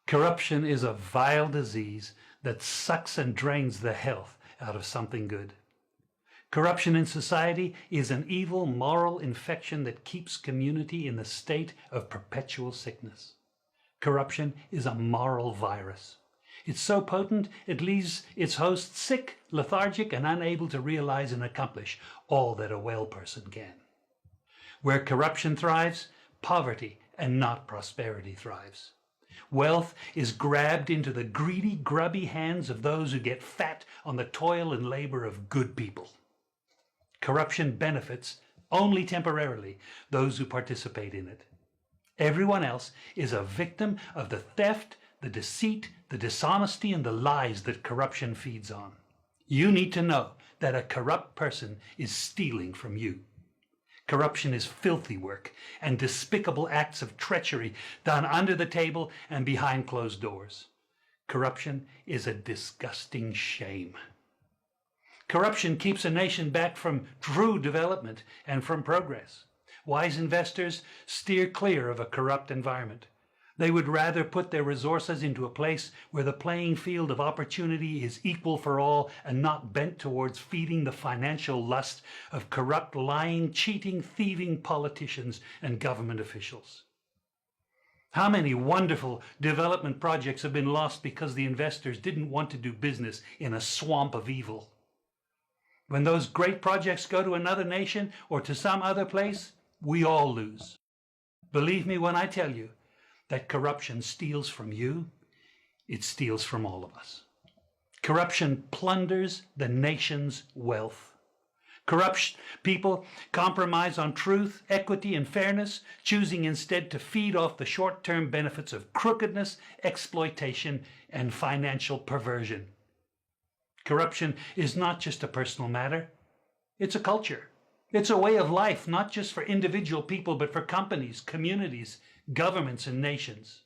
Corruption is a vile disease that sucks and drains the health out of something good. Corruption in society is an evil moral infection that keeps community in the state of perpetual sickness. Corruption is a moral virus. It's so potent it leaves its host sick, lethargic, and unable to realize and accomplish all that a well person can. Where corruption thrives, poverty and not prosperity thrives. Wealth is grabbed into the greedy, grubby hands of those who get fat on the toil and labor of good people. Corruption benefits only temporarily those who participate in it. Everyone else is a victim of the theft, the deceit, the dishonesty, and the lies that corruption feeds on. You need to know that a corrupt person is stealing from you. Corruption is filthy work and despicable acts of treachery done under the table and behind closed doors. Corruption is a disgusting shame. Corruption keeps a nation back from true development and from progress. Wise investors steer clear of a corrupt environment. They would rather put their resources into a place where the playing field of opportunity is equal for all and not bent towards feeding the financial lust of corrupt, lying, cheating, thieving politicians and government officials. How many wonderful development projects have been lost because the investors didn't want to do business in a swamp of evil? When those great projects go to another nation or to some other place, we all lose. Believe me when I tell you that corruption steals from you, it steals from all of us. Corruption plunders the nation's wealth. Corrupt people compromise on truth, equity, and fairness, choosing instead to feed off the short-term benefits of crookedness, exploitation, and financial perversion. Corruption is not just a personal matter, it's a culture. It's a way of life, not just for individual people, but for companies, communities, governments, and nations.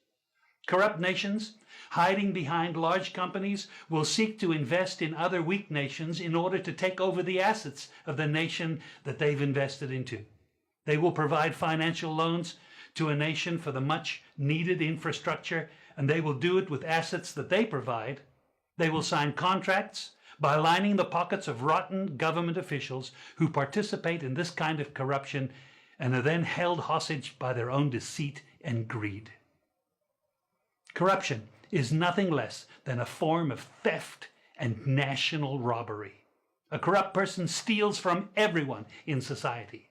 Corrupt nations, hiding behind large companies, will seek to invest in other weak nations in order to take over the assets of the nation that they've invested into. They will provide financial loans to a nation for the much needed infrastructure, and they will do it with assets that they provide. They will sign contracts by lining the pockets of rotten government officials who participate in this kind of corruption and are then held hostage by their own deceit and greed. Corruption is nothing less than a form of theft and national robbery. A corrupt person steals from everyone in society.